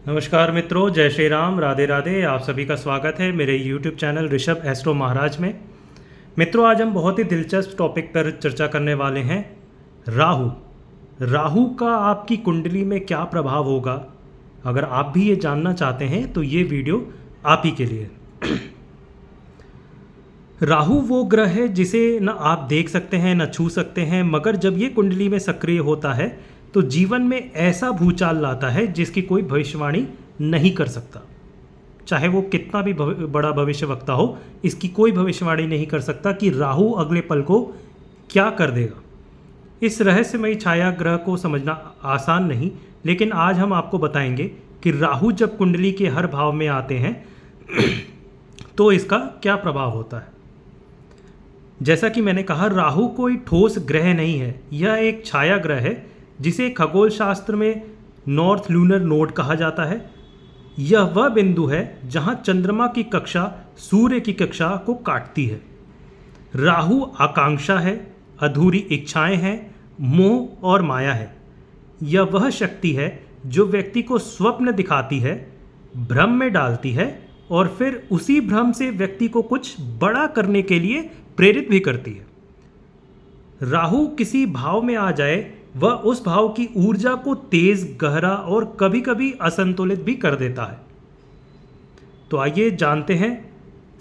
नमस्कार मित्रों, जय श्री राम, राधे राधे। आप सभी का स्वागत है मेरे YouTube चैनल ऋषभ एस्ट्रो महाराज में। मित्रों, आज हम बहुत ही दिलचस्प टॉपिक पर चर्चा करने वाले हैं। राहु राहु का आपकी कुंडली में क्या प्रभाव होगा। अगर आप भी ये जानना चाहते हैं तो ये वीडियो आप ही के लिए। राहु वो ग्रह है जिसे न आप देख सकते हैं न छू सकते हैं, मगर जब ये कुंडली में सक्रिय होता है तो जीवन में ऐसा भूचाल लाता है जिसकी कोई भविष्यवाणी नहीं कर सकता। चाहे वो कितना भी बड़ा भविष्यवक्ता हो, इसकी कोई भविष्यवाणी नहीं कर सकता कि राहु अगले पल को क्या कर देगा। इस रहस्यमयी छाया ग्रह को समझना आसान नहीं, लेकिन आज हम आपको बताएंगे कि राहु जब कुंडली के हर भाव में आते हैं तो इसका क्या प्रभाव होता है। जैसा कि मैंने कहा, राहु कोई ठोस ग्रह नहीं है, यह एक छाया ग्रह है जिसे खगोल शास्त्र में नॉर्थ लूनर नोड कहा जाता है। यह वह बिंदु है जहां चंद्रमा की कक्षा सूर्य की कक्षा को काटती है। राहु आकांक्षा है, अधूरी इच्छाएं हैं, मोह और माया है। यह वह शक्ति है जो व्यक्ति को स्वप्न दिखाती है, भ्रम में डालती है और फिर उसी भ्रम से व्यक्ति को कुछ बड़ा करने के लिए प्रेरित भी करती है। राहु किसी भाव में आ जाए, वह उस भाव की ऊर्जा को तेज, गहरा और कभी कभी असंतुलित भी कर देता है। तो आइए जानते हैं।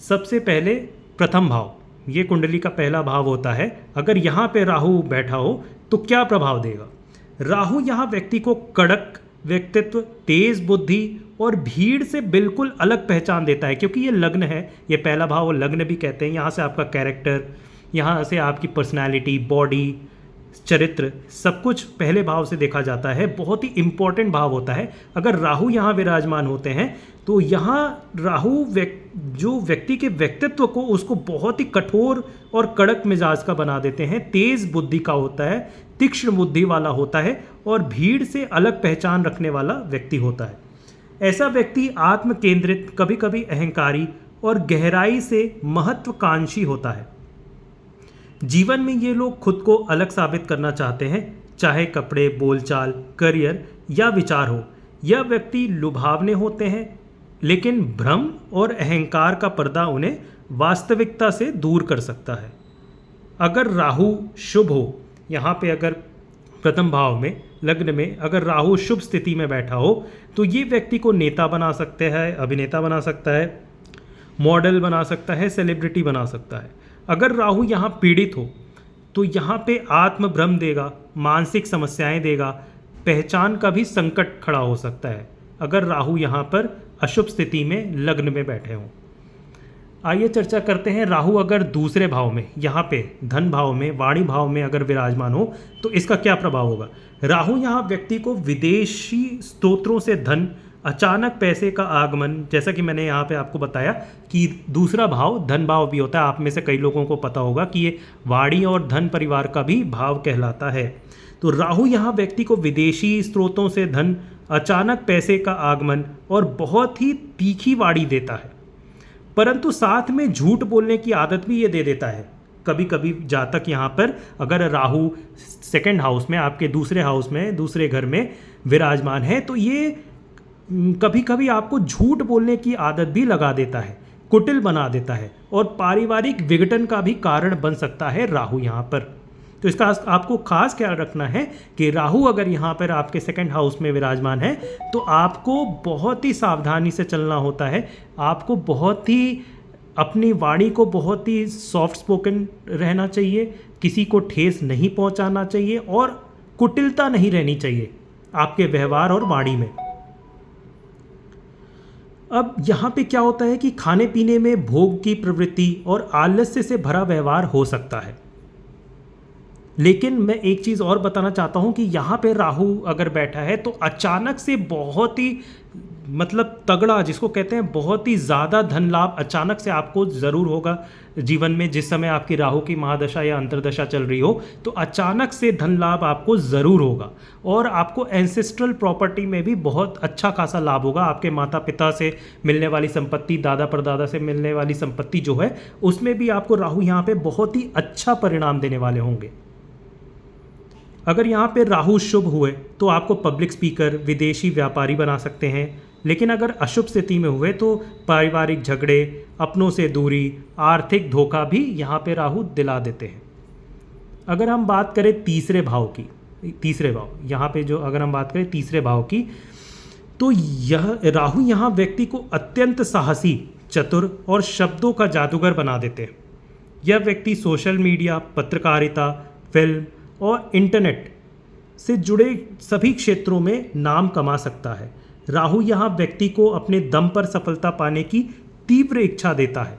सबसे पहले प्रथम भाव, ये कुंडली का पहला भाव होता है। अगर यहाँ पे राहु बैठा हो तो क्या प्रभाव देगा। राहु यहाँ व्यक्ति को कड़क व्यक्तित्व, तेज बुद्धि और भीड़ से बिल्कुल अलग पहचान देता है, क्योंकि ये लग्न है। ये पहला भाव लग्न भी कहते हैं। यहाँ से आपका कैरेक्टर, यहाँ से आपकी पर्सनैलिटी, बॉडी, चरित्र, सब कुछ पहले भाव से देखा जाता है। बहुत ही इंपॉर्टेंट भाव होता है। अगर राहु यहाँ विराजमान होते हैं तो यहाँ राहु जो व्यक्ति के व्यक्तित्व को, उसको बहुत ही कठोर और कड़क मिजाज का बना देते हैं। तेज बुद्धि का होता है, तीक्ष्ण बुद्धि वाला होता है और भीड़ से अलग पहचान रखने वाला व्यक्ति होता है। ऐसा व्यक्ति आत्म केंद्रित, कभी कभी अहंकारी और गहराई से महत्वाकांक्षी होता है। जीवन में ये लोग खुद को अलग साबित करना चाहते हैं, चाहे कपड़े, बोलचाल, करियर या विचार हो। यह व्यक्ति लुभावने होते हैं, लेकिन भ्रम और अहंकार का पर्दा उन्हें वास्तविकता से दूर कर सकता है। अगर राहु शुभ हो, यहाँ पे अगर प्रथम भाव में, लग्न में अगर राहु शुभ स्थिति में बैठा हो तो ये व्यक्ति को नेता बना सकते हैं, अभिनेता बना सकता है, मॉडल बना सकता है, सेलिब्रिटी बना सकता है। अगर राहु यहाँ पीड़ित हो तो यहाँ पे आत्मभ्रम देगा, मानसिक समस्याएं देगा, पहचान का भी संकट खड़ा हो सकता है अगर राहु यहाँ पर अशुभ स्थिति में लग्न में बैठे हों। आइए चर्चा करते हैं। राहु अगर दूसरे भाव में, यहाँ पे धन भाव में, वाणी भाव में अगर विराजमान हो तो इसका क्या प्रभाव होगा। राहु यहाँ व्यक्ति को विदेशी स्रोतों से धन, अचानक पैसे का आगमन, जैसा कि मैंने यहाँ पे आपको बताया कि दूसरा भाव धन भाव भी होता है। आप में से कई लोगों को पता होगा कि ये वाणी और धन परिवार का भी भाव कहलाता है। तो राहु यहाँ व्यक्ति को विदेशी स्रोतों से धन, अचानक पैसे का आगमन और बहुत ही तीखी वाणी देता है, परंतु साथ में झूठ बोलने की आदत भी ये दे देता है। कभी कभी जातक यहाँ पर अगर राहु सेकंड हाउस में, आपके दूसरे हाउस में, दूसरे घर में विराजमान है तो ये कभी कभी आपको झूठ बोलने की आदत भी लगा देता है, कुटिल बना देता है और पारिवारिक विघटन का भी कारण बन सकता है राहु यहाँ पर। तो इसका आपको खास ख्याल रखना है कि राहु अगर यहाँ पर आपके सेकंड हाउस में विराजमान है तो आपको बहुत ही सावधानी से चलना होता है। आपको बहुत ही अपनी वाणी को बहुत ही सॉफ्ट स्पोकन रहना चाहिए, किसी को ठेस नहीं पहुँचाना चाहिए और कुटिलता नहीं रहनी चाहिए आपके व्यवहार और वाणी में। अब यहाँ पे क्या होता है कि खाने पीने में भोग की प्रवृत्ति और आलस्य से भरा व्यवहार हो सकता है। लेकिन मैं एक चीज़ और बताना चाहता हूँ कि यहाँ पे राहु अगर बैठा है तो अचानक से बहुत ही तगड़ा, जिसको कहते हैं बहुत ही ज़्यादा धन लाभ अचानक से आपको ज़रूर होगा जीवन में। जिस समय आपकी राहु की महादशा या अंतर्दशा चल रही हो तो अचानक से धन लाभ आपको ज़रूर होगा और आपको एंसेस्ट्रल प्रॉपर्टी में भी बहुत अच्छा खासा लाभ होगा। आपके माता पिता से मिलने वाली संपत्ति, दादा परदादा से मिलने वाली संपत्ति जो है, उसमें भी आपको राहु यहाँ पे बहुत ही अच्छा परिणाम देने वाले होंगे। अगर यहाँ पे राहु शुभ हुए तो आपको पब्लिक स्पीकर, विदेशी व्यापारी बना सकते हैं, लेकिन अगर अशुभ स्थिति में हुए तो पारिवारिक झगड़े, अपनों से दूरी, आर्थिक धोखा भी यहाँ पे राहु दिला देते हैं। अगर हम बात करें तीसरे भाव की, तीसरे भाव यहाँ पे जो अगर हम बात करें तीसरे भाव की, तो यह राहु यहाँ व्यक्ति को अत्यंत साहसी, चतुर और शब्दों का जादूगर बना देते हैं। यह व्यक्ति सोशल मीडिया, पत्रकारिता, फिल्म और इंटरनेट से जुड़े सभी क्षेत्रों में नाम कमा सकता है। राहु यहाँ व्यक्ति को अपने दम पर सफलता पाने की तीव्र इच्छा देता है,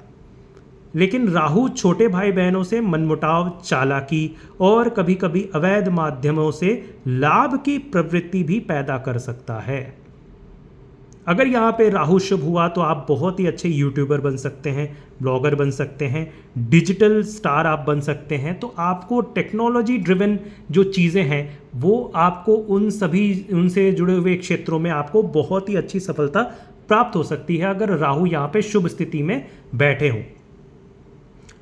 लेकिन राहु छोटे भाई बहनों से मनमुटाव, चालाकी और कभी कभी अवैध माध्यमों से लाभ की प्रवृत्ति भी पैदा कर सकता है। अगर यहाँ पे राहु शुभ हुआ तो आप बहुत ही अच्छे यूट्यूबर बन सकते हैं, ब्लॉगर बन सकते हैं, डिजिटल स्टार आप बन सकते हैं। तो आपको टेक्नोलॉजी ड्रिवन जो चीज़ें हैं वो आपको उनसे जुड़े हुए क्षेत्रों में आपको बहुत ही अच्छी सफलता प्राप्त हो सकती है अगर राहु यहाँ पे शुभ स्थिति में बैठे हों।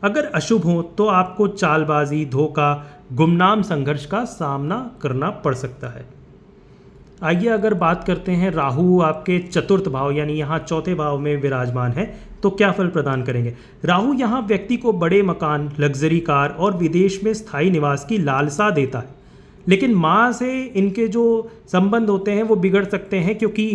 अगर अशुभ हो तो आपको चालबाजी, धोखा, गुमनाम संघर्ष का सामना करना पड़ सकता है। आइए अगर बात करते हैं राहु आपके चतुर्थ भाव यानी यहाँ चौथे भाव में विराजमान है तो क्या फल प्रदान करेंगे। राहु यहाँ व्यक्ति को बड़े मकान, लग्जरी कार और विदेश में स्थायी निवास की लालसा देता है, लेकिन माँ से इनके जो संबंध होते हैं वो बिगड़ सकते हैं, क्योंकि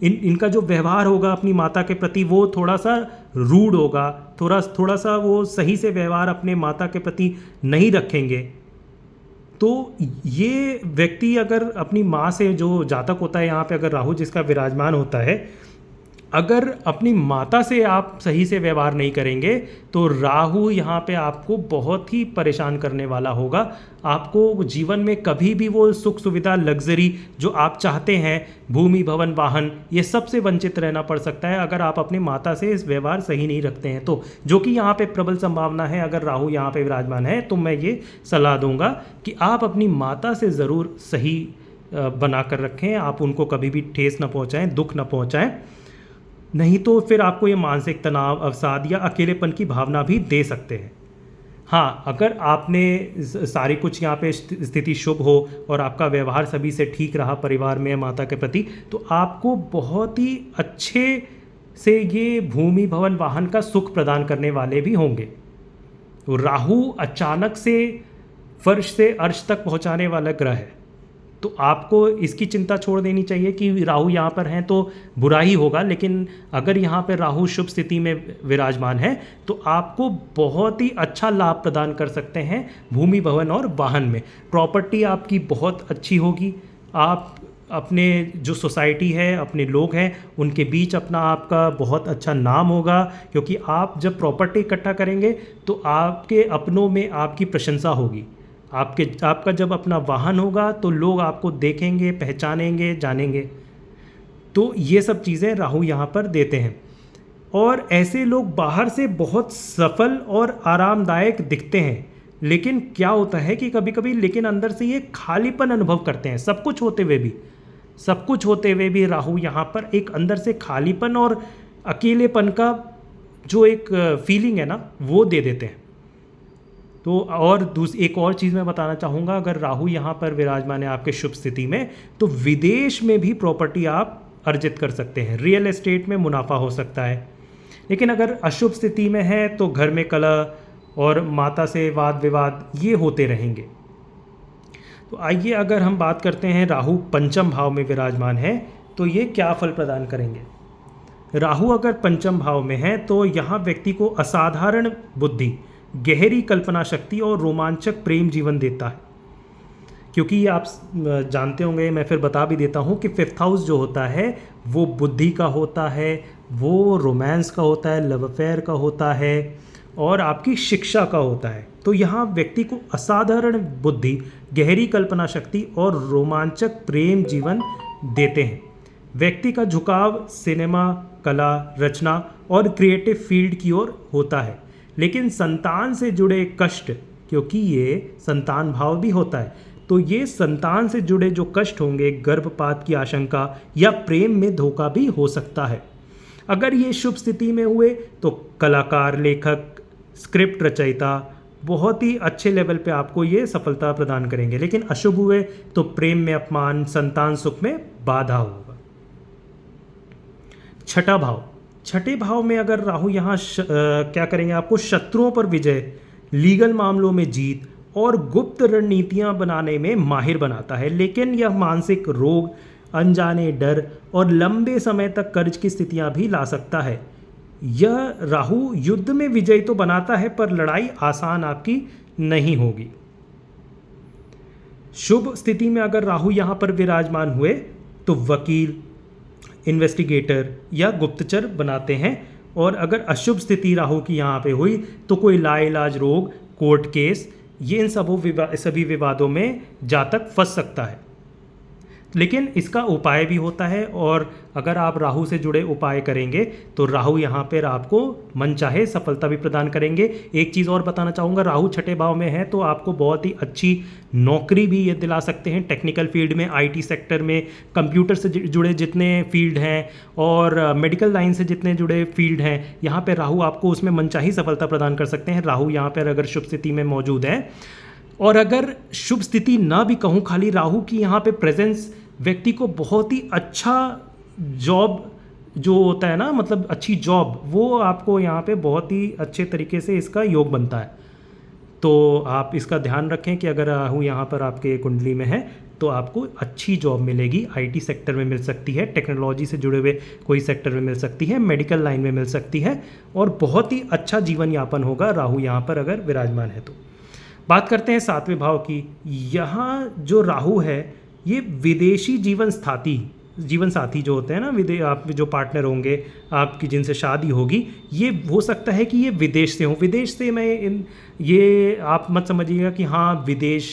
इनका जो व्यवहार होगा अपनी माता के प्रति वो थोड़ा सा रूड होगा, थोड़ा सा वो सही से व्यवहार अपने माता के प्रति नहीं रखेंगे। तो ये व्यक्ति अगर अपनी माँ से, जो जातक होता है यहाँ पे अगर राहु जिसका विराजमान होता है, अगर अपनी माता से आप सही से व्यवहार नहीं करेंगे तो राहु यहाँ पे आपको बहुत ही परेशान करने वाला होगा। आपको जीवन में कभी भी वो सुख सुविधा, लग्जरी जो आप चाहते हैं, भूमि, भवन, वाहन, ये सब से वंचित रहना पड़ सकता है अगर आप अपनी माता से इस व्यवहार सही नहीं रखते हैं तो, जो कि यहाँ पे प्रबल संभावना है। अगर राहु यहाँ पे विराजमान है तो मैं ये सलाह दूंगा कि आप अपनी माता से ज़रूर सही बना कर रखें, आप उनको कभी भी ठेस न पहुँचाएँ, दुख न पहुँचाएँ, नहीं तो फिर आपको ये मानसिक तनाव, अवसाद या अकेलेपन की भावना भी दे सकते हैं। हाँ, अगर आपने सारी कुछ यहाँ पे स्थिति शुभ हो और आपका व्यवहार सभी से ठीक रहा परिवार में, माता के प्रति, तो आपको बहुत ही अच्छे से ये भूमि, भवन, वाहन का सुख प्रदान करने वाले भी होंगे। तो राहु अचानक से फर्श से अर्श तक पहुँचाने वाला ग्रह है, तो आपको इसकी चिंता छोड़ देनी चाहिए कि राहु यहाँ पर हैं तो बुरा ही होगा। लेकिन अगर यहाँ पर राहु शुभ स्थिति में विराजमान है तो आपको बहुत ही अच्छा लाभ प्रदान कर सकते हैं भूमि, भवन और वाहन में। प्रॉपर्टी आपकी बहुत अच्छी होगी, आप अपने जो सोसाइटी है, अपने लोग हैं, उनके बीच अपना आपका बहुत अच्छा नाम होगा, क्योंकि आप जब प्रॉपर्टी इकट्ठा करेंगे तो आपके अपनों में आपकी प्रशंसा होगी। आपका जब अपना वाहन होगा तो लोग आपको देखेंगे, पहचानेंगे, जानेंगे। तो ये सब चीज़ें राहु यहाँ पर देते हैं। और ऐसे लोग बाहर से बहुत सफल और आरामदायक दिखते हैं, लेकिन क्या होता है कि कभी कभी लेकिन अंदर से ये खालीपन अनुभव करते हैं। सब कुछ होते हुए भी राहु यहाँ पर एक अंदर से खालीपन और अकेलेपन का जो एक फीलिंग है ना, वो दे देते हैं। तो और एक और चीज़ मैं बताना चाहूँगा, अगर राहु यहाँ पर विराजमान है आपके शुभ स्थिति में तो विदेश में भी प्रॉपर्टी आप अर्जित कर सकते हैं, रियल एस्टेट में मुनाफा हो सकता है। लेकिन अगर अशुभ स्थिति में है तो घर में कलह और माता से वाद विवाद ये होते रहेंगे। तो आइए अगर हम बात करते हैं राहु पंचम भाव में विराजमान है तो ये क्या फल प्रदान करेंगे। राहु अगर पंचम भाव में है तो यहाँ व्यक्ति को असाधारण बुद्धि, गहरी कल्पना शक्ति और रोमांचक प्रेम जीवन देता है। क्योंकि आप जानते होंगे, मैं फिर बता भी देता हूँ कि फिफ्थ हाउस जो होता है वो बुद्धि का होता है, वो रोमांस का होता है, लव अफेयर का होता है और आपकी शिक्षा का होता है। तो यहाँ व्यक्ति को असाधारण बुद्धि, गहरी कल्पना शक्ति और रोमांचक प्रेम जीवन देते हैं। व्यक्ति का झुकाव सिनेमा, कला, रचना और क्रिएटिव फील्ड की ओर होता है। लेकिन संतान से जुड़े कष्ट, क्योंकि ये संतान भाव भी होता है, तो ये संतान से जुड़े जो कष्ट होंगे, गर्भपात की आशंका या प्रेम में धोखा भी हो सकता है। अगर ये शुभ स्थिति में हुए तो कलाकार, लेखक, स्क्रिप्ट रचयिता बहुत ही अच्छे लेवल पे आपको ये सफलता प्रदान करेंगे। लेकिन अशुभ हुए तो प्रेम में अपमान, संतान सुख में बाधा होगा। छठा भाव, छठे भाव में अगर राहु यहाँ क्या करेंगे, आपको शत्रुओं पर विजय, लीगल मामलों में जीत और गुप्त रणनीतियां बनाने में माहिर बनाता है। लेकिन यह मानसिक रोग, अनजाने डर और लंबे समय तक कर्ज की स्थितियां भी ला सकता है। यह राहु युद्ध में विजय तो बनाता है पर लड़ाई आसान आपकी नहीं होगी। शुभ स्थिति में अगर राहु यहाँ पर विराजमान हुए तो वकील, इन्वेस्टिगेटर या गुप्तचर बनाते हैं। और अगर अशुभ स्थिति राहु की यहाँ पे हुई तो कोई लाइलाज रोग, कोर्ट केस, ये इन सभी विवादों में जातक फंस सकता है। लेकिन इसका उपाय भी होता है, और अगर आप राहु से जुड़े उपाय करेंगे तो राहु यहाँ पर आपको मनचाहे सफलता भी प्रदान करेंगे। एक चीज़ और बताना चाहूँगा, राहु छठे भाव में है तो आपको बहुत ही अच्छी नौकरी भी ये दिला सकते हैं। टेक्निकल फील्ड में, आईटी सेक्टर में, कंप्यूटर से जुड़े जितने फील्ड हैं और मेडिकल लाइन से जितने जुड़े फील्ड हैं, यहाँ पर राहु आपको उसमें मनचाही सफलता प्रदान कर सकते हैं। राहु यहाँ पर अगर शुभ स्थिति में मौजूद है, और अगर शुभ स्थिति ना भी कहूँ, खाली राहु की यहाँ पे प्रेजेंस व्यक्ति को बहुत ही अच्छा जॉब जो होता है ना, मतलब अच्छी जॉब, वो आपको यहाँ पे बहुत ही अच्छे तरीके से इसका योग बनता है। तो आप इसका ध्यान रखें कि अगर राहु यहाँ पर आपके कुंडली में है तो आपको अच्छी जॉब मिलेगी। आईटी सेक्टर में मिल सकती है, टेक्नोलॉजी से जुड़े हुए कोई सेक्टर में मिल सकती है, मेडिकल लाइन में मिल सकती है, और बहुत ही अच्छा जीवन यापन होगा राहु यहाँ पर अगर विराजमान है तो। बात करते हैं सातवें भाव की। यहाँ जो राहु है ये विदेशी जीवन साथी जो होते हैं ना, आप जो पार्टनर होंगे आपकी जिनसे शादी होगी, ये हो सकता है कि ये विदेश से हो। विदेश से ये आप मत समझिएगा कि हाँ विदेश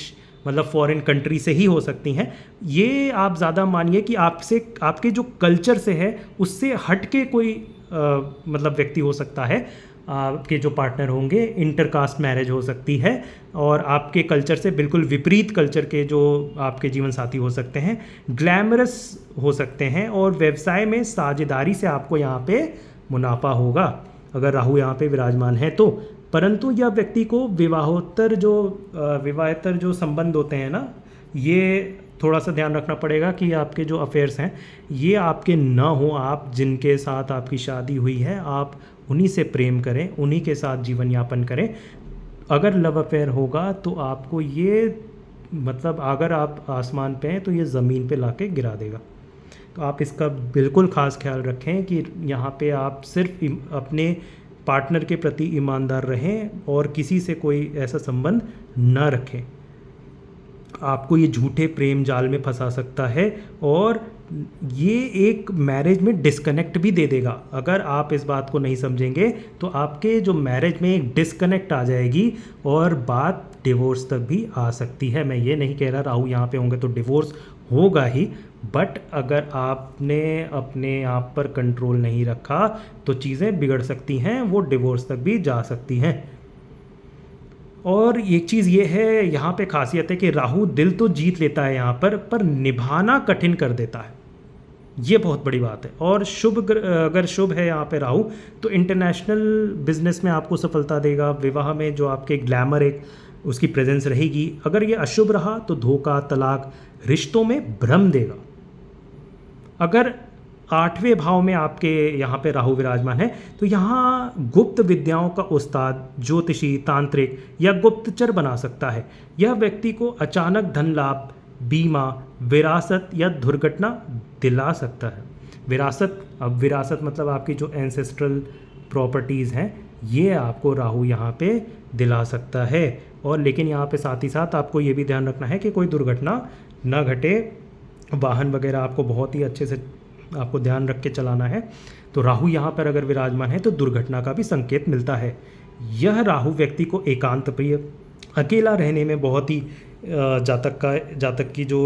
मतलब फॉरेन कंट्री से ही हो सकती हैं। ये आप ज़्यादा मानिए कि आपके जो कल्चर से है उससे हट के कोई मतलब व्यक्ति हो सकता है। आपके जो पार्टनर होंगे, इंटरकास्ट मैरिज हो सकती है, और आपके कल्चर से बिल्कुल विपरीत कल्चर के जो आपके जीवन साथी हो सकते हैं, ग्लैमरस हो सकते हैं, और व्यवसाय में साझेदारी से आपको यहाँ पे मुनाफा होगा अगर राहु यहाँ पे विराजमान है तो। परंतु यह व्यक्ति को विवाहोत्तर जो संबंध होते हैं ना, ये थोड़ा सा ध्यान रखना पड़ेगा कि आपके जो अफेयर्स हैं ये आपके ना हो। आप जिनके साथ आपकी शादी हुई है आप उन्हीं से प्रेम करें, उन्हीं के साथ जीवन यापन करें। अगर लव अफेयर होगा तो आपको ये मतलब अगर आप आसमान पे हैं तो ये ज़मीन पे लाके गिरा देगा। तो आप इसका बिल्कुल ख़ास ख्याल रखें कि यहाँ पे आप सिर्फ अपने पार्टनर के प्रति ईमानदार रहें और किसी से कोई ऐसा संबंध न रखें। आपको ये झूठे प्रेम जाल में फंसा सकता है, और ये एक मैरिज में डिस्कनेक्ट भी दे देगा। अगर आप इस बात को नहीं समझेंगे तो आपके जो मैरिज में एक डिस्कनेक्ट आ जाएगी और बात डिवोर्स तक भी आ सकती है। मैं ये नहीं कह रहा राहु यहाँ पे होंगे तो डिवोर्स होगा ही, बट अगर आपने अपने आप पर कंट्रोल नहीं रखा तो चीज़ें बिगड़ सकती हैं, वो डिवोर्स तक भी जा सकती हैं। और एक चीज़ ये है यहाँ पे खासियत है कि राहु दिल तो जीत लेता है यहाँ पर निभाना कठिन कर देता है। ये बहुत बड़ी बात है। और अगर शुभ है यहाँ पे राहु तो इंटरनेशनल बिजनेस में आपको सफलता देगा। विवाह में जो आपके ग्लैमर एक उसकी प्रेजेंस रहेगी। अगर ये अशुभ रहा तो धोखा, तलाक, रिश्तों में भ्रम देगा। अगर आठवें भाव में आपके यहाँ पे राहु विराजमान है तो यहाँ गुप्त विद्याओं का उस्ताद, ज्योतिषी, तांत्रिक या गुप्तचर बना सकता है। यह व्यक्ति को अचानक धन लाभ, बीमा, विरासत या दुर्घटना दिला सकता है। विरासत मतलब आपकी जो एंसेस्ट्रल प्रॉपर्टीज़ हैं ये आपको राहु यहाँ पे दिला सकता है। और लेकिन यहाँ पे साथ ही साथ आपको ये भी ध्यान रखना है कि कोई दुर्घटना ना घटे। वाहन वगैरह आपको बहुत ही अच्छे से आपको ध्यान रख के चलाना है। तो राहु यहाँ पर अगर विराजमान है तो दुर्घटना का भी संकेत मिलता है। यह राहु व्यक्ति को एकांत प्रिय, अकेला रहने में बहुत ही जातक की जो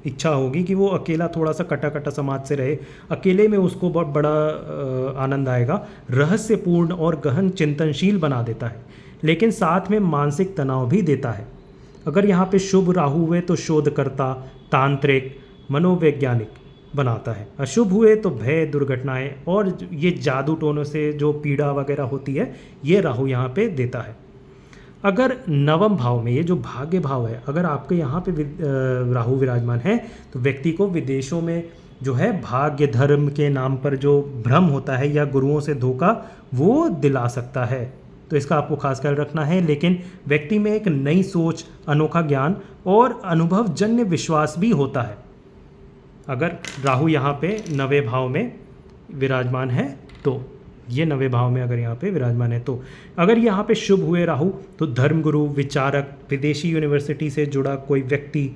इच्छा होगी कि वो अकेला थोड़ा सा कटा समाज से रहे, अकेले में उसको बहुत बड़ा आनंद आएगा। रहस्यपूर्ण और गहन चिंतनशील बना देता है, लेकिन साथ में मानसिक तनाव भी देता है। अगर यहाँ पे शुभ राहु हुए तो शोधकर्ता, तांत्रिक, मनोवैज्ञानिक बनाता है। अशुभ हुए तो भय, दुर्घटनाएं और ये जादू टोनों से जो पीड़ा वगैरह होती है ये राहु यहाँ पे देता है। अगर नवम भाव में ये जो भाग्य भाव है, अगर आपके यहाँ पे राहु विराजमान है तो व्यक्ति को विदेशों में जो है भाग्य धर्म के नाम पर जो भ्रम होता है या गुरुओं से धोखा वो दिला सकता है। तो इसका आपको खास ख्याल रखना है। लेकिन व्यक्ति में एक नई सोच, अनोखा ज्ञान और अनुभवजन्य विश्वास भी होता है। अगर राहु यहाँ पे 9वें भाव में विराजमान है तो, ये 9वें भाव में अगर यहाँ पे विराजमान है तो, अगर यहाँ पे शुभ हुए राहु तो धर्मगुरु, विचारक, विदेशी यूनिवर्सिटी से जुड़ा कोई व्यक्ति,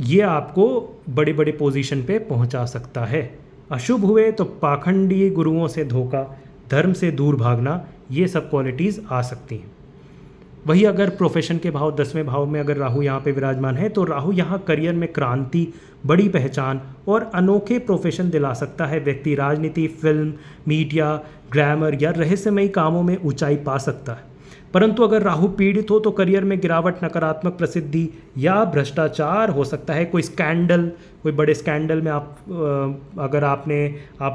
ये आपको बड़े बड़े पोजीशन पे पहुंचा सकता है। अशुभ हुए तो पाखंडी गुरुओं से धोखा, धर्म से दूर भागना, ये सब क्वालिटीज़ आ सकती हैं। वही अगर प्रोफेशन के भाव 10वें भाव में अगर राहु यहाँ पे विराजमान है तो राहु यहाँ करियर में क्रांति, बड़ी पहचान और अनोखे प्रोफेशन दिला सकता है। व्यक्ति राजनीति, फिल्म, मीडिया, ग्लैमर या रहस्यमयी कामों में ऊंचाई पा सकता है। परंतु अगर राहु पीड़ित हो तो करियर में गिरावट, नकारात्मक प्रसिद्धि या भ्रष्टाचार हो सकता है। कोई स्कैंडल, कोई बड़े स्कैंडल में अगर आप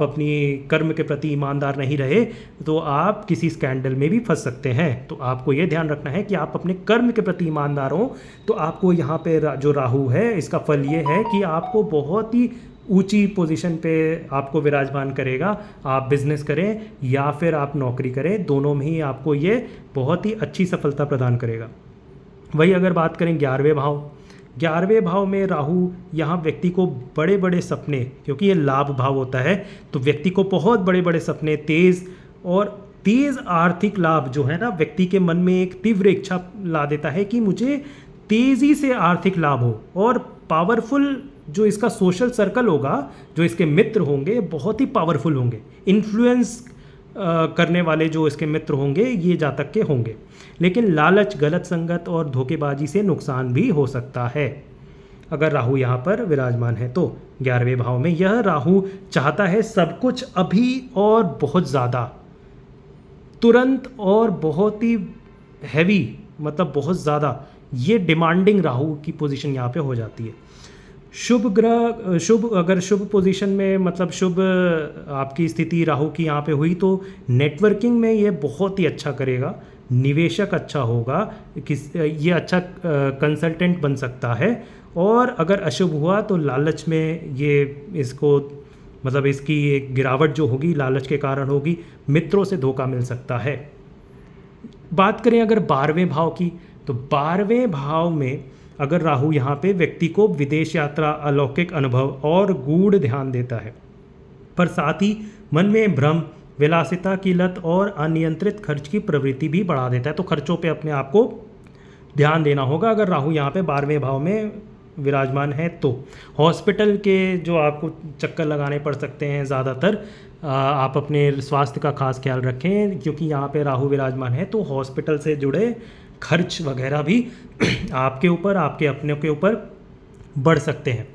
अपनी कर्म के प्रति ईमानदार नहीं रहे तो आप किसी स्कैंडल में भी फंस सकते हैं। तो आपको ये ध्यान रखना है कि आप अपने कर्म के प्रति ईमानदार हो। तो आपको यहाँ पे जो राहु है इसका फल ये है कि आपको बहुत ही ऊंची पोजीशन पे आपको विराजमान करेगा। आप बिजनेस करें या फिर आप नौकरी करें, दोनों में ही आपको ये बहुत ही अच्छी सफलता प्रदान करेगा। वही अगर बात करें 11वें भाव में राहु यहाँ व्यक्ति को बड़े बड़े सपने, क्योंकि ये लाभ भाव होता है तो व्यक्ति को बहुत बड़े बड़े सपने, तेज़ आर्थिक लाभ जो है ना, व्यक्ति के मन में एक तीव्र इच्छा ला देता है कि मुझे तेज़ी से आर्थिक लाभ हो। और पावरफुल जो इसका सोशल सर्कल होगा, जो इसके मित्र होंगे बहुत ही पावरफुल होंगे, इन्फ्लुएंस करने वाले जो इसके मित्र होंगे ये जातक के होंगे। लेकिन लालच, गलत संगत और धोखेबाजी से नुकसान भी हो सकता है अगर राहु यहाँ पर विराजमान है तो। 11वें भाव में यह राहु चाहता है सब कुछ अभी और बहुत ज़्यादा, तुरंत और बहुत ही हैवी, मतलब बहुत ज़्यादा, ये डिमांडिंग राहु की पोजीशन यहाँ पे हो जाती है। अगर शुभ पोजीशन में, मतलब शुभ आपकी स्थिति राहु की यहाँ पे हुई तो नेटवर्किंग में ये बहुत ही अच्छा करेगा, निवेशक अच्छा होगा, ये अच्छा कंसल्टेंट बन सकता है। और अगर अशुभ हुआ तो लालच में ये इसको, मतलब इसकी एक गिरावट जो होगी लालच के कारण होगी, मित्रों से धोखा मिल सकता है। बात करें अगर 12वें भाव की तो 12वें भाव में अगर राहु यहाँ पे व्यक्ति को विदेश यात्रा, अलौकिक अनुभव और गूढ़ ध्यान देता है, पर साथ ही मन में भ्रम, विलासिता की लत और अनियंत्रित खर्च की प्रवृत्ति भी बढ़ा देता है। तो खर्चों पे अपने आप को ध्यान देना होगा अगर राहु यहाँ पे 12वें भाव में विराजमान है तो। हॉस्पिटल के जो आपको चक्कर लगाने पड़ सकते हैं ज़्यादातर, आप अपने स्वास्थ्य का खास ख्याल रखें, क्योंकि यहाँ पे राहु विराजमान है तो हॉस्पिटल से जुड़े खर्च वगैरह भी आपके ऊपर, आपके अपने के ऊपर बढ़ सकते हैं,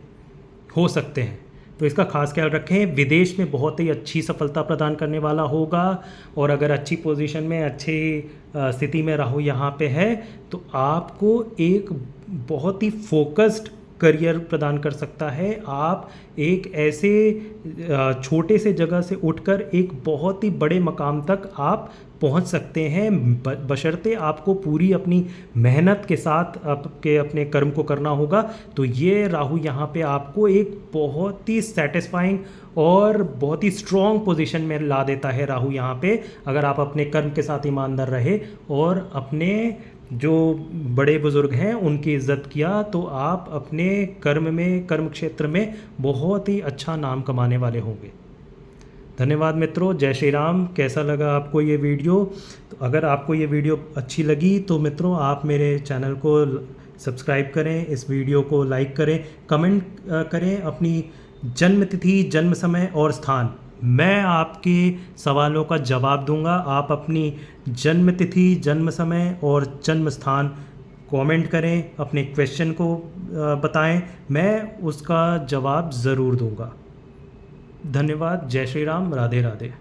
हो सकते हैं। तो इसका खास ख्याल रखें। विदेश में बहुत ही अच्छी सफलता प्रदान करने वाला होगा। और अगर अच्छी पोजीशन में, अच्छी स्थिति में राहु यहाँ पे है तो आपको एक बहुत ही फोकस्ड करियर प्रदान कर सकता है। आप एक ऐसे छोटे से जगह से उठकर एक बहुत ही बड़े मकाम तक आप पहुंच सकते हैं, बशर्ते आपको पूरी अपनी मेहनत के साथ अपने कर्म को करना होगा। तो ये राहु यहाँ पे आपको एक बहुत ही सेटिस्फाइंग और बहुत ही स्ट्रॉन्ग पोजीशन में ला देता है राहु यहाँ पे, अगर आप अपने कर्म के साथ ईमानदार रहे और अपने जो बड़े बुजुर्ग हैं उनकी इज्जत किया तो आप अपने कर्म क्षेत्र में बहुत ही अच्छा नाम कमाने वाले होंगे। धन्यवाद मित्रों, जय श्री राम। कैसा लगा आपको ये वीडियो? तो अगर आपको ये वीडियो अच्छी लगी तो मित्रों आप मेरे चैनल को सब्सक्राइब करें, इस वीडियो को लाइक करें, कमेंट करें अपनी जन्म तिथि, जन्म समय और स्थान। मैं आपके सवालों का जवाब दूंगा। आप अपनी जन्म तिथि, जन्म समय और जन्म स्थान कमेंट करें, अपने क्वेश्चन को बताएं, मैं उसका जवाब ज़रूर दूंगा। धन्यवाद। जय श्री राम। राधे राधे।